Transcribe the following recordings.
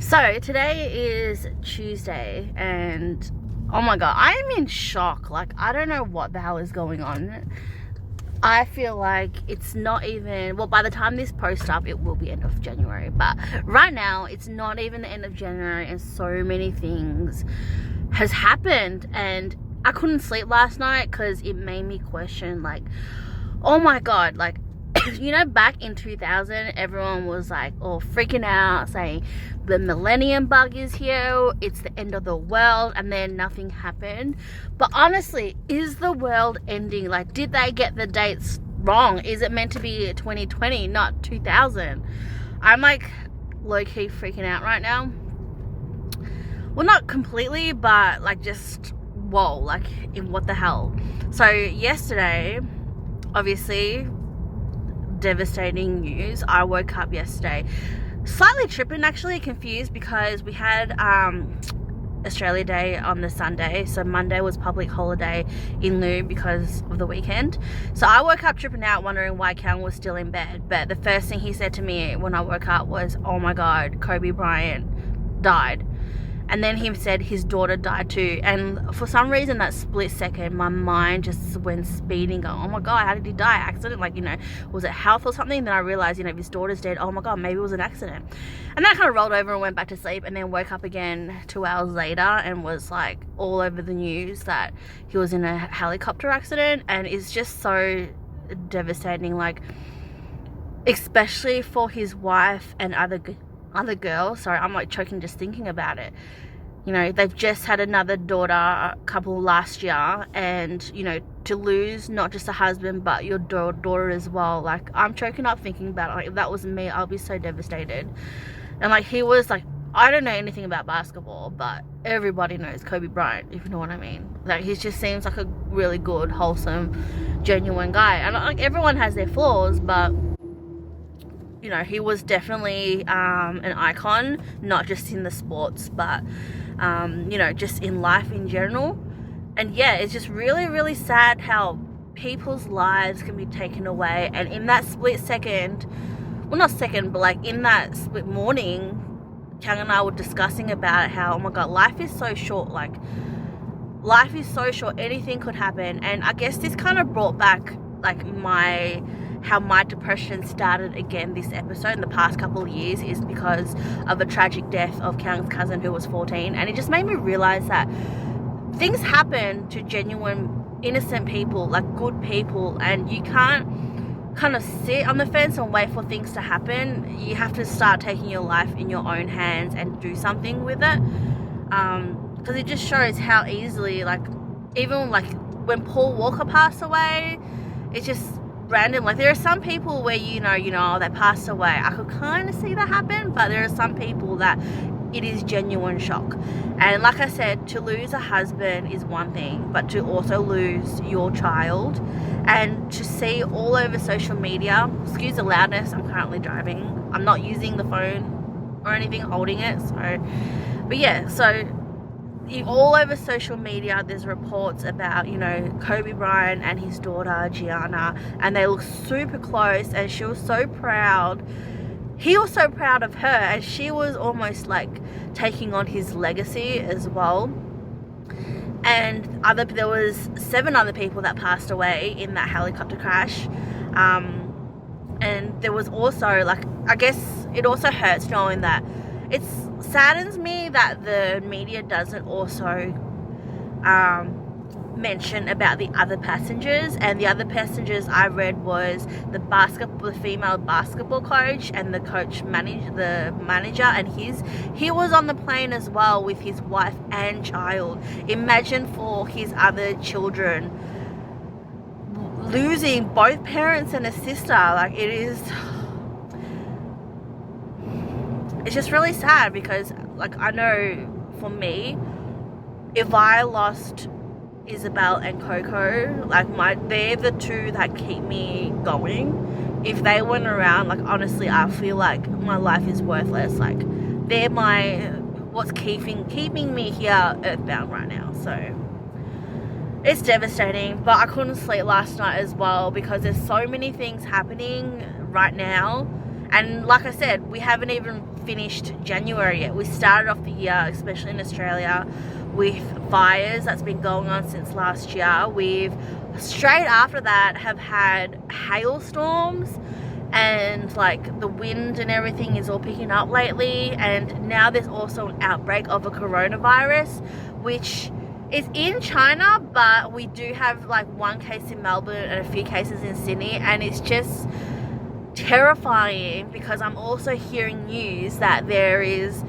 So today is Tuesday and oh my god, I am in shock. Like, I don't know what the hell is going on. I feel like it's not even, well, by the time this posts up it will be end of January, but right now it's not even the end of January and so many things has happened. And I couldn't sleep last night because it made me question, like, oh my god, like, you know, back in 2000 everyone was like all freaking out saying the millennium bug is here, it's the end of the world, and then nothing happened. But honestly, is the world ending? Like, did they get the dates wrong? Is it meant to be 2020, not 2000? I'm like low-key freaking out right now. Well, not completely, but like just whoa, like in what the hell. So yesterday, obviously devastating news. I woke up yesterday slightly tripping, actually confused, because we had Australia Day on the Sunday, so Monday was public holiday in lieu because of the weekend. So I woke up tripping out, wondering why Cal was still in bed. But the first thing he said to me when I woke up was, oh my god, Kobe Bryant died. And then he said his daughter died too. And for some reason, that split second, my mind just went speeding, going, oh my god, how did he die? Accident? Like, you know, was it health or something? Then I realized, you know, if his daughter's dead, oh my god, maybe it was an accident. And then I kind of rolled over and went back to sleep, and then woke up again 2 hours later and was like all over the news that he was in a helicopter accident. And it's just so devastating, like, especially for his wife and other girl. Sorry, I'm like choking just thinking about it. You know, they've just had another daughter couple last year, and you know, to lose not just a husband but your daughter as well, like, I'm choking up thinking about it. Like, if that was me, I'll be so devastated. And like, he was like, I don't know anything about basketball, but everybody knows Kobe Bryant, if you know what I mean. Like, he just seems like a really good, wholesome, genuine guy. And like, everyone has their flaws, but you know, he was definitely an icon, not just in the sports, but, you know, just in life in general. And yeah, it's just really, really sad how people's lives can be taken away. And in that split second, well, not second, but like in that split morning, Kang and I were discussing about how, oh my God, life is so short. Like, life is so short, anything could happen. And I guess this kind of brought back like how my depression started again this episode in the past couple of years, is because of a tragic death of Kang's cousin who was 14. And it just made me realize that things happen to genuine innocent people, like good people, and you can't kind of sit on the fence and wait for things to happen. You have to start taking your life in your own hands and do something with it, because it just shows how easily, like, even like when Paul Walker passed away, it's just random. Like, there are some people where you know they passed away, I could kind of see that happen, but there are some people that it is genuine shock. And like I said, to lose a husband is one thing, but to also lose your child, and to see all over social media, excuse the loudness, I'm currently driving, I'm not using the phone or anything, holding it, so, but yeah, so all over social media there's reports about, you know, Kobe Bryant and his daughter Gianna, and they look super close, and she was so proud, he was so proud of her, and she was almost like taking on his legacy as well. And there was 7 other people that passed away in that helicopter crash, and there was also, like, I guess it also hurts knowing that, it saddens me that the media doesn't also mention about the other passengers. And the other passengers I read was the female basketball coach, and the manager, and he was on the plane as well with his wife and child. Imagine for his other children, losing both parents and a sister. Like, it's just really sad, because like, I know for me, if I lost Isabel and Coco, like, they're the two that keep me going. If they weren't around, like, honestly, I feel like my life is worthless. Like, they're what's keeping me here earthbound right now. So it's devastating, but I couldn't sleep last night as well, because there's so many things happening right now. And like I said, we haven't even finished January yet. We started off the year, especially in Australia, with fires that's been going on since last year. We've straight after that have had hailstorms, and like the wind and everything is all picking up lately, and now there's also an outbreak of a coronavirus, which is in China, but we do have like one case in Melbourne and a few cases in Sydney, and it's just terrifying because I'm also hearing news that there is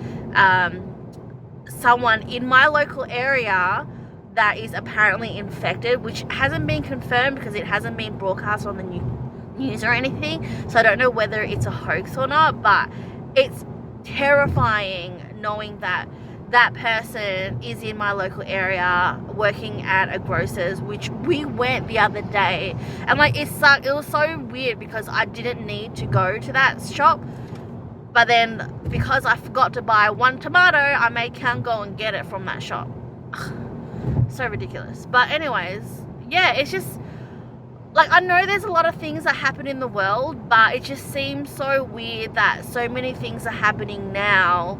someone in my local area that is apparently infected, which hasn't been confirmed because it hasn't been broadcast on the news or anything, so I don't know whether it's a hoax or not, but it's terrifying knowing that that person is in my local area working at a grocer's, which we went the other day, and like it was so weird because I didn't need to go to that shop, but then because I forgot to buy one tomato, I can't go and get it from that shop. So ridiculous. But anyways, yeah, it's just like, I know there's a lot of things that happen in the world, but it just seems so weird that so many things are happening now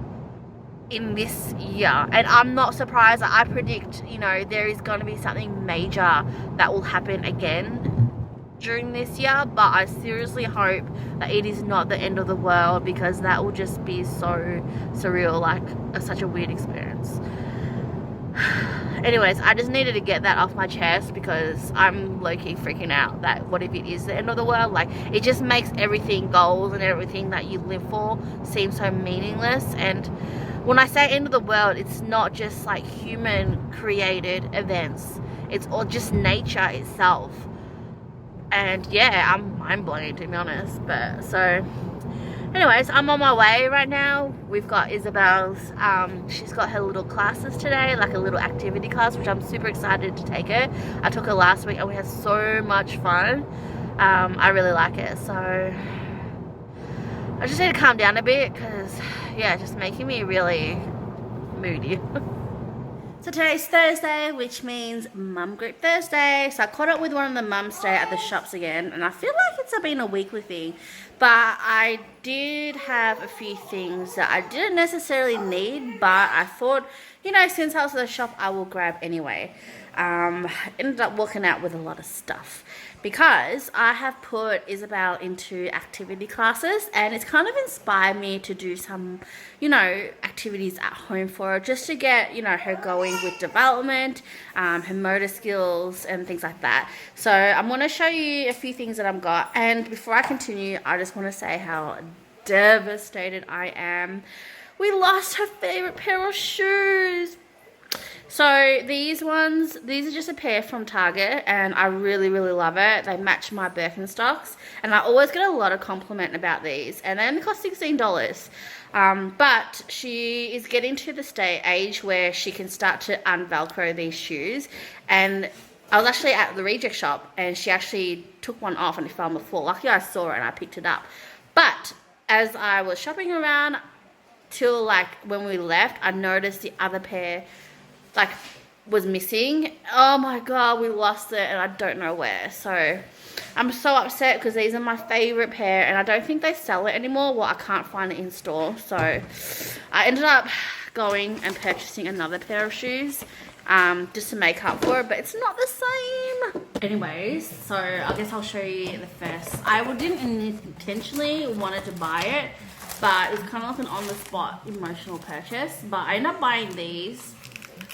in this year, and I'm not surprised. I predict, you know, there is going to be something major that will happen again during this year, but I seriously hope that it is not the end of the world, because that will just be so surreal, like such a weird experience. Anyways, I just needed to get that off my chest because I'm low-key freaking out that what if it is the end of the world. Like, it just makes everything, goals and everything that you live for, seem so meaningless. And when I say end of the world, it's not just like human created events, it's all just nature itself. And yeah, I'm mind-blown, to be honest. But so anyways, I'm on my way right now. We've got Isabel's, she's got her little classes today, like a little activity class, which I'm super excited to take her. I took her last week and we had so much fun. I really like it. So I just need to calm down a bit because, yeah, it's just making me really moody. So today's Thursday, which means Mum Group Thursday. So I caught up with one of the mums today at the shops again, and I feel like it's been a weekly thing. But I did have a few things that I didn't necessarily need, but I thought, you know, since I was at the shop, I will grab anyway. Ended up walking out with a lot of stuff because I have put Isabel into activity classes, and it's kind of inspired me to do some, you know, activities at home for her, just to get, you know, her going with development, her motor skills and things like that. So I'm going to show you a few things that I've got, and before I continue, I just want to say how devastated I am. We lost her favorite pair of shoes. So these are just a pair from Target, and I really, really love it. They match my Birkenstocks, and I always get a lot of compliment about these, and they only cost $16. But she is getting to the age where she can start to unvelcro these shoes, and I was actually at the reject shop, and she actually took one off and it fell on the floor. Luckily I saw it and I picked it up. But as I was shopping around till like when we left, I noticed the other pair like was missing. Oh my god, we lost it and I don't know where. So I'm so upset because these are my favorite pair, and I don't think they sell it anymore. Well, I can't find it in store, so I ended up going and purchasing another pair of shoes just to make up for it, but it's not the same. Anyways, so I guess I'll show you the first. I didn't intentionally wanted to buy it, but it's kind of like an on-the-spot emotional purchase. But I ended up buying these.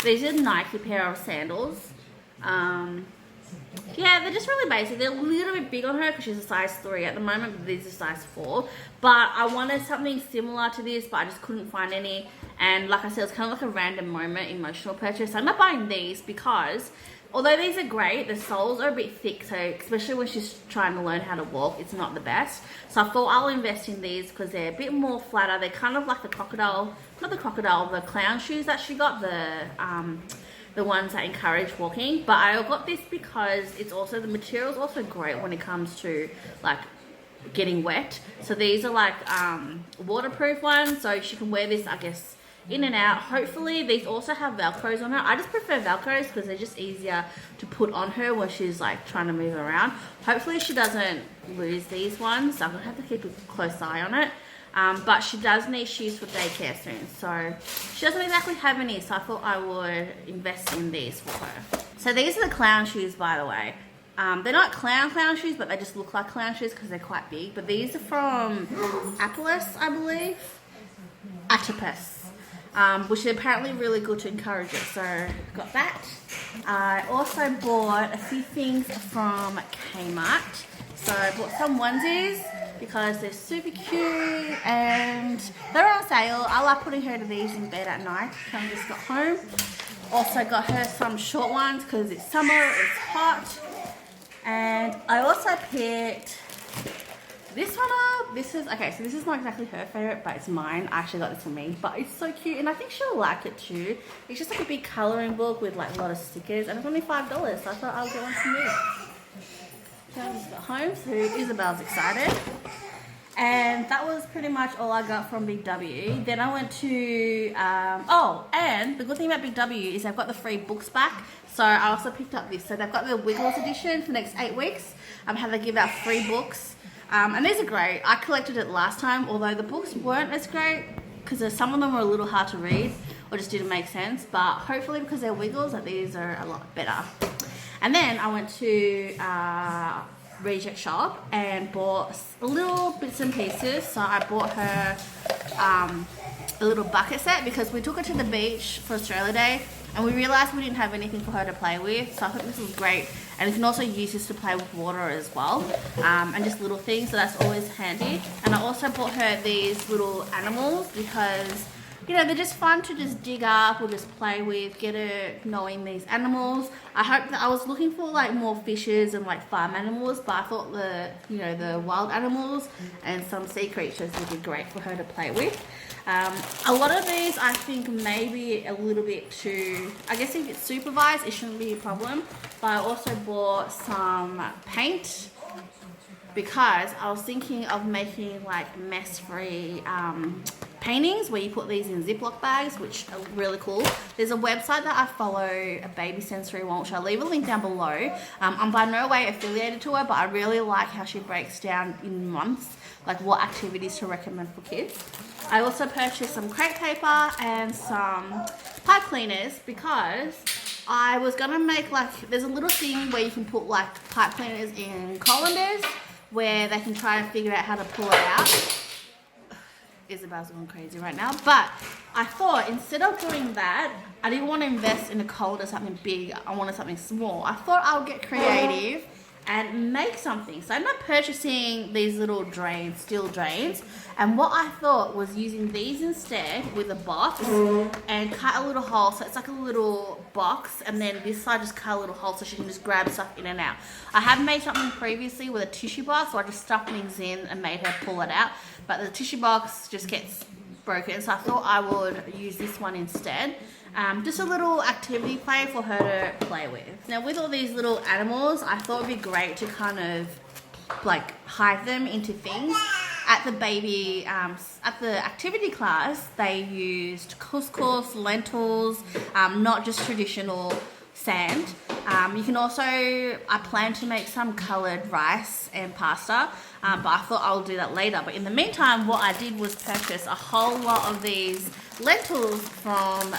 These are Nike pair of sandals. Yeah, they're just really basic. They're a little bit big on her because she's a size 3 at the moment, but these are size 4. But I wanted something similar to this, but I just couldn't find any. And like I said, it's kind of like a random moment emotional purchase. I'm not buying these because although these are great, the soles are a bit thick, so especially when she's trying to learn how to walk, it's not the best. So I thought I'll invest in these because they're a bit more flatter. They're kind of like the the clown shoes that she got, the ones that encourage walking. But I got this because it's also, the material is also great when it comes to like getting wet. So these are like waterproof ones, so she can wear this, I guess, in and out. Hopefully these also have velcros on her. I just prefer velcros because they're just easier to put on her when she's like trying to move around. Hopefully she doesn't lose these ones, so I'm gonna have to keep a close eye on it. But she does need shoes for daycare soon, so she doesn't exactly have any, so I thought I would invest in these for her. So these are the clown shoes, by the way. They're not clown shoes, but they just look like clown shoes because they're quite big. But these are from Apellis, I believe. Atopus, which is apparently really good to encourage it. So got that. I also bought a few things from Kmart. So I bought some onesies because they're super cute and they're on sale. I like putting her to these in bed at night when I just got home. Also got her some short ones because it's summer, it's hot. And I also picked this one up. This is, okay, so this is not exactly her favorite, but it's mine. I actually got this for me, but it's so cute and I think she'll like it too. It's just like a big coloring book with like a lot of stickers and it's only $5, so I thought I'll get one for me. So I just got home, so Isabel's excited. And that was pretty much all I got from Big W. Then I went to, oh, and the good thing about Big W is they've got the free books back. So I also picked up this. So they've got the Wiggles edition for the next 8 weeks. How they give out free books. And these are great. I collected it last time, although the books weren't as great because some of them were a little hard to read or just didn't make sense. But hopefully because they're Wiggles, that these are a lot better. And then I went to Reject Shop and bought little bits and pieces. So I bought her a little bucket set because we took her to the beach for Australia Day and we realised we didn't have anything for her to play with. So I thought this was great. And you can also use this to play with water as well. And just little things, so that's always handy. And I also bought her these little animals because, you know, they're just fun to just dig up or just play with, get her knowing these animals. I hope that I was looking for like more fishes and like farm animals, but I thought the, you know, the wild animals and some sea creatures would be great for her to play with. A lot of these I think maybe a little bit too, I guess if it's supervised it shouldn't be a problem, but I also bought some paint because I was thinking of making like mess-free paintings where you put these in Ziploc bags, which are really cool. There's a website that I follow, a baby sensory one, which I'll leave a link down below. I'm by no way affiliated to her, but I really like how she breaks down in months like what activities to recommend for kids. I also purchased some crepe paper and some pipe cleaners because I was gonna make like, there's a little thing where you can put like pipe cleaners in colanders where they can try and figure out how to pull it out. Isabel's going crazy right now, but I thought instead of doing that, I didn't want to invest in a colander, something big. I wanted something small. I thought I'll get creative and make something. So I'm not purchasing these little drains, steel drains, and what I thought was using these instead with a box and cut a little hole, so it's like a little box, and then this side just cut a little hole so she can just grab stuff in and out. I have made something previously with a tissue box, so I just stuffed things in and made her pull it out, but the tissue box just gets broken, so I thought I would use this one instead. Just a little activity play for her to play with. Now with all these little animals, I thought it'd be great to kind of like hide them into things. At the baby, at the activity class, they used couscous, lentils, not just traditional sand. You can also, I plan to make some coloured rice and pasta, but I thought I'll do that later. But in the meantime, what I did was purchase a whole lot of these lentils from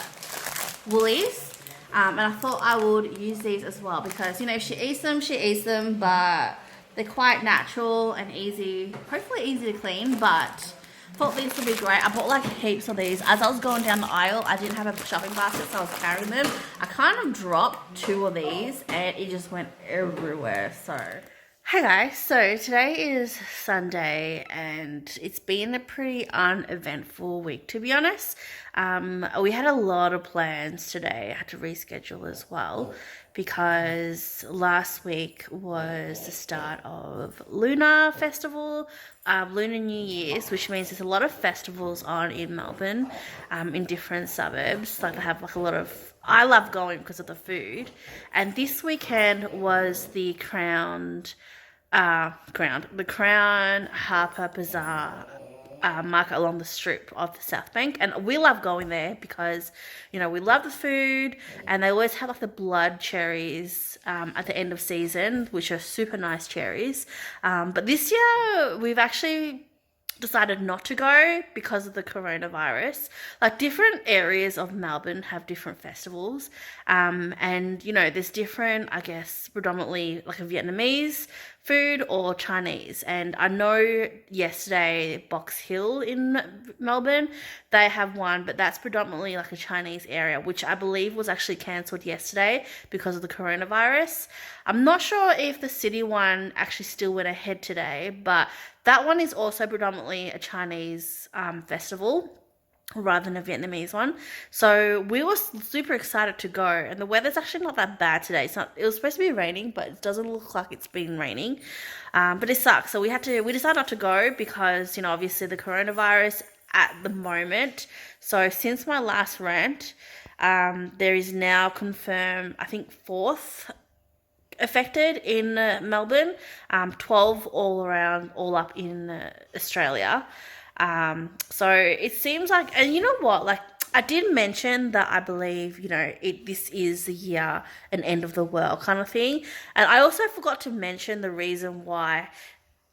Woolies, and I thought I would use these as well because, you know, if she eats them, but they're quite natural and easy, hopefully easy to clean, but thought these would be great. I bought like heaps of these. As I was going down the aisle, I didn't have a shopping basket, so I was carrying them. I kind of dropped 2 of these and it just went everywhere, so. Hey guys, so today is Sunday and it's been a pretty uneventful week, to be honest. We had a lot of plans today. I had to reschedule as well because last week was the start of Lunar Festival, Lunar New Year's, which means there's a lot of festivals on in Melbourne, in different suburbs. Like I have like a lot of, I love going because of the food. And this weekend was the Crown Harper Bazaar market along the strip of the South Bank, and we love going there because, you know, we love the food, and they always have like the blood cherries at the end of season, which are super nice cherries. But this year we've actually decided not to go because of the coronavirus. Like different areas of Melbourne have different festivals, and there's different, I guess, predominantly like a Vietnamese food or Chinese. And I know yesterday Box Hill in Melbourne, they have one, but that's predominantly like a Chinese area, which I believe was actually cancelled yesterday because of the coronavirus. I'm not sure if the city one actually still went ahead today, but that one is also predominantly a Chinese festival rather than a Vietnamese one. So we were super excited to go, and the weather's actually not that bad today. It was supposed to be raining, but it doesn't look like it's been raining. But it sucks. So we decided not to go because, obviously the coronavirus at the moment. So since my last rant, there is now confirmed, I think, fourth affected in Melbourne, 12 all up in Australia. So it seems like, and you know what, like I did mention that I believe, this is the year and end of the world kind of thing. And I also forgot to mention the reason why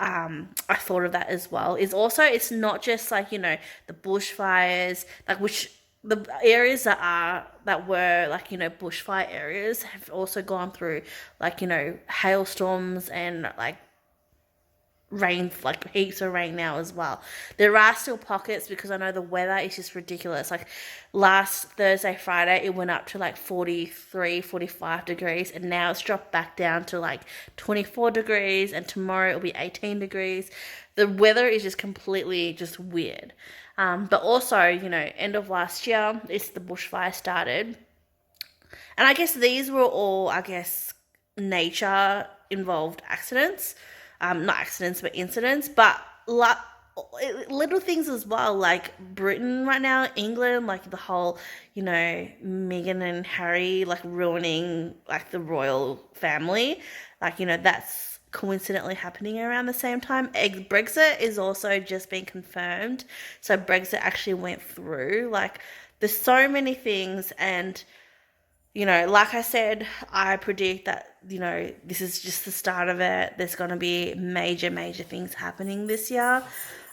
I thought of that as well is also, it's not just like, the bushfires, like which the areas that were like, bushfire areas have also gone through like, hailstorms and like rain, like heaps of rain now as well. There are still pockets because I know the weather is just ridiculous. Like last Thursday, Friday, it went up to like 43, 45 degrees, and now it's dropped back down to like 24 degrees, and tomorrow it'll be 18 degrees. The weather is just completely just weird. But also, end of last year, it's the bushfire started. And I guess these were all, nature involved accidents. Not accidents, but incidents. But little things as well, like Britain right now, England, like the whole, Meghan and Harry, like ruining like the royal family. Like, that's coincidentally happening around the same time. Brexit is also just being confirmed. So Brexit actually went through. Like there's so many things, and like I said, I predict that, this is just the start of it. There's going to be major things happening this year.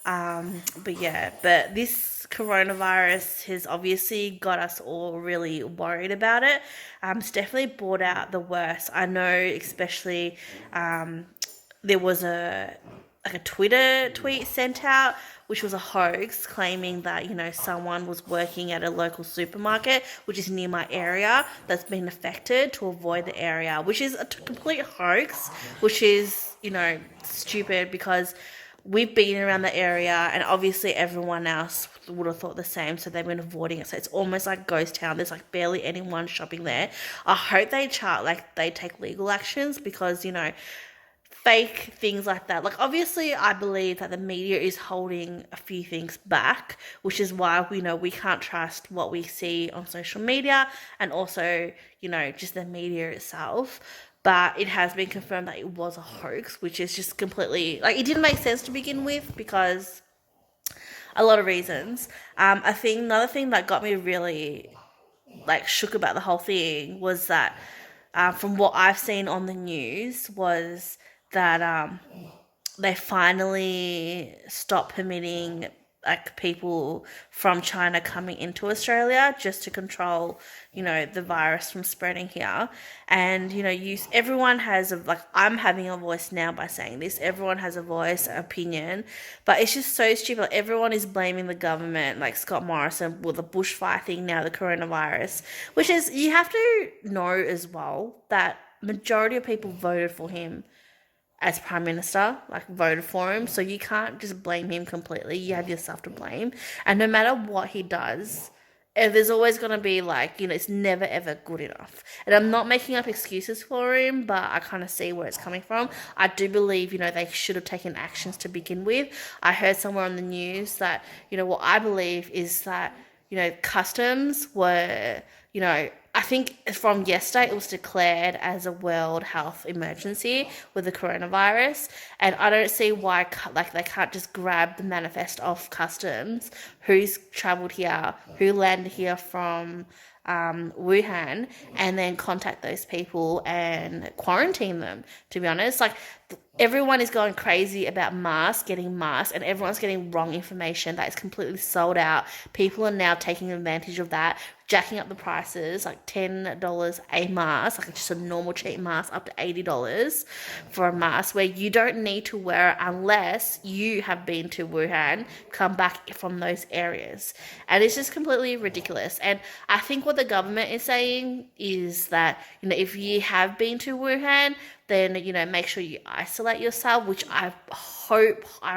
But this coronavirus has obviously got us all really worried about it. It's definitely brought out the worst. I know, especially, there was a Twitter tweet sent out, which was a hoax, claiming that, someone was working at a local supermarket, which is near my area, that's been affected to avoid the area, which is a complete hoax, which is, stupid because we've been around the area and obviously everyone else would have thought the same, so they've been avoiding it. So it's almost like ghost town. There's like barely anyone shopping there. I hope they take legal actions because, fake things like that. Like obviously I believe that the media is holding a few things back, which is why we can't trust what we see on social media, and also, just the media itself. But it has been confirmed that it was a hoax, which is just completely, like, it didn't make sense to begin with because a lot of reasons. I think another thing that got me really like shook about the whole thing was that from what I've seen on the news was that they finally stopped permitting like people from China coming into Australia just to control, the virus from spreading here. And, everyone has I'm having a voice now by saying this. Everyone has a voice, an opinion, but it's just so stupid. Everyone is blaming the government, like Scott Morrison, with the bushfire thing now, the coronavirus, which is, you have to know as well that majority of people voted for him as Prime Minister, like voted for him. So you can't just blame him completely. You have yourself to blame. And no matter what he does, there's always going to be it's never ever good enough. And I'm not making up excuses for him, but I kind of see where it's coming from. I do believe, they should have taken actions to begin with. I heard somewhere on the news that, what I believe is that, customs were, I think from yesterday it was declared as a world health emergency with the coronavirus, and I don't see why like they can't just grab the manifest off customs, who's travelled here, who landed here from Wuhan, and then contact those people and quarantine them. To be honest, like everyone is going crazy about masks, getting masks, and everyone's getting wrong information that is completely sold out. People are now taking advantage of that, jacking up the prices, like $10 a mask, like just a normal cheap mask, up to $80 for a mask, where you don't need to wear it unless you have been to Wuhan, come back from those areas. And it's just completely ridiculous. And I think what the government is saying is that, if you have been to Wuhan, then, make sure you isolate yourself, which I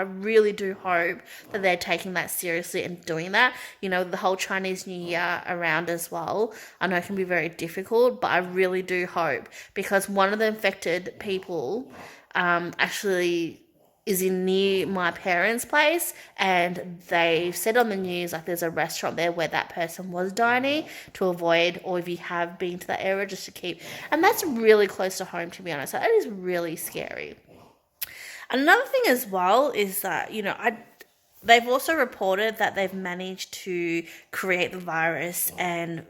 really do hope that they're taking that seriously and doing that. The whole Chinese New Year around as well. I know it can be very difficult, but I really do hope, because one of the infected people actually is in near my parents' place, and they said on the news, like, there's a restaurant there where that person was dining, to avoid, or if you have been to that area, just to keep, and that's really close to home, to be honest. So that is really scary. Another thing as well is that, they've also reported that they've managed to create the virus and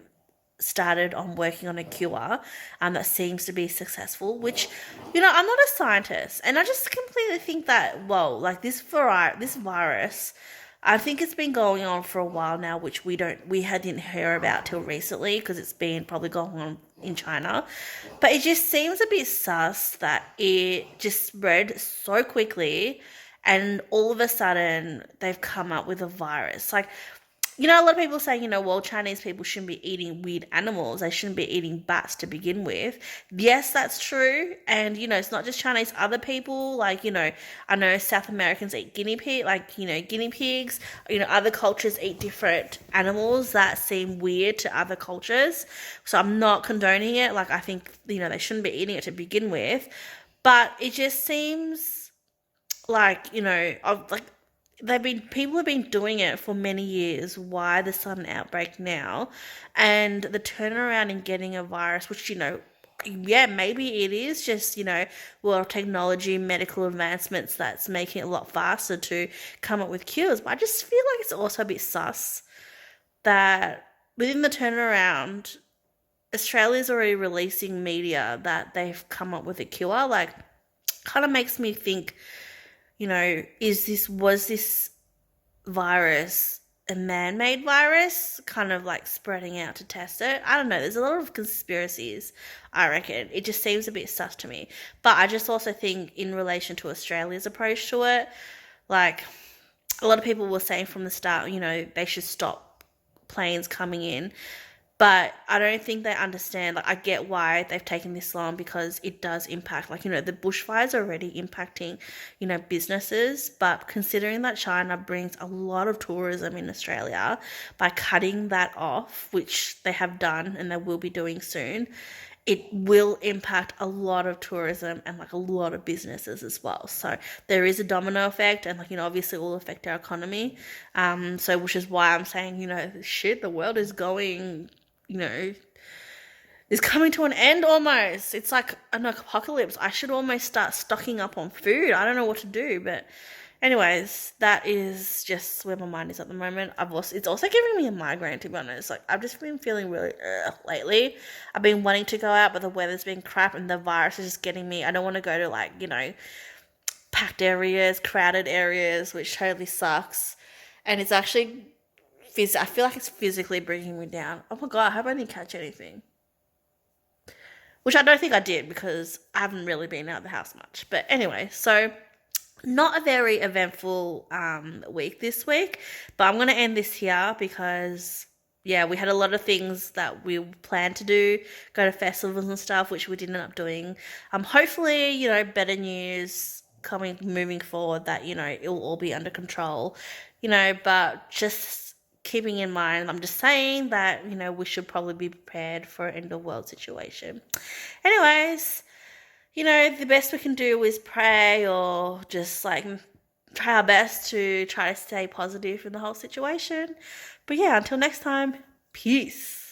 started on working on a cure that seems to be successful, which, I'm not a scientist, and I just completely think that, well, like this virus, I think it's been going on for a while now, which we didn't hear about till recently, because it's been probably going on in China. But it just seems a bit sus that it just spread so quickly, and all of a sudden they've come up with a virus. Like, a lot of people say, well, Chinese people shouldn't be eating weird animals. They shouldn't be eating bats to begin with. Yes, that's true. And, it's not just Chinese, other people, like, I know South Americans eat guinea pigs. Other cultures eat different animals that seem weird to other cultures. So I'm not condoning it. Like, I think, they shouldn't be eating it to begin with. But it just seems like, people have been doing it for many years. Why the sudden outbreak now? And the turnaround in getting a virus, which, maybe it is just, technology, medical advancements that's making it a lot faster to come up with cures. But I just feel like it's also a bit sus that within the turnaround, Australia's already releasing media that they've come up with a cure. Like, kind of makes me think, was this virus a man-made virus, kind of like spreading out to test it? I don't know. There's a lot of conspiracies, I reckon. It just seems a bit sus to me. But I just also think in relation to Australia's approach to it, like, a lot of people were saying from the start, they should stop planes coming in. But I don't think they understand. Like, I get why they've taken this long, because it does impact, like, the bushfires are already impacting, businesses. But considering that China brings a lot of tourism in Australia, by cutting that off, which they have done and they will be doing soon, it will impact a lot of tourism and, like, a lot of businesses as well. So there is a domino effect, and, like, obviously it will affect our economy. So which is why I'm saying, the world is going, is coming to an end almost. It's like an apocalypse. I should almost start stocking up on food. I don't know what to do, but anyways, that is just where my mind is at the moment. It's also giving me a migraine, to be honest. Like, I've just been feeling really lately. I've been wanting to go out, but the weather's been crap, and the virus is just getting me. I don't want to go to, like, packed areas, crowded areas, which totally sucks. And it's actually I feel like it's physically bringing me down. Oh my God, I hope I didn't catch anything. Which I don't think I did, because I haven't really been out of the house much. But anyway, so not a very eventful week this week. But I'm going to end this here because, yeah, we had a lot of things that we planned to do, go to festivals and stuff, which we didn't end up doing. Hopefully, better news moving forward, that, it will all be under control, but just keeping in mind, I'm just saying that, we should probably be prepared for an end of world situation. Anyways, the best we can do is pray, or just, like, try our best to try to stay positive in the whole situation. But yeah, until next time, peace.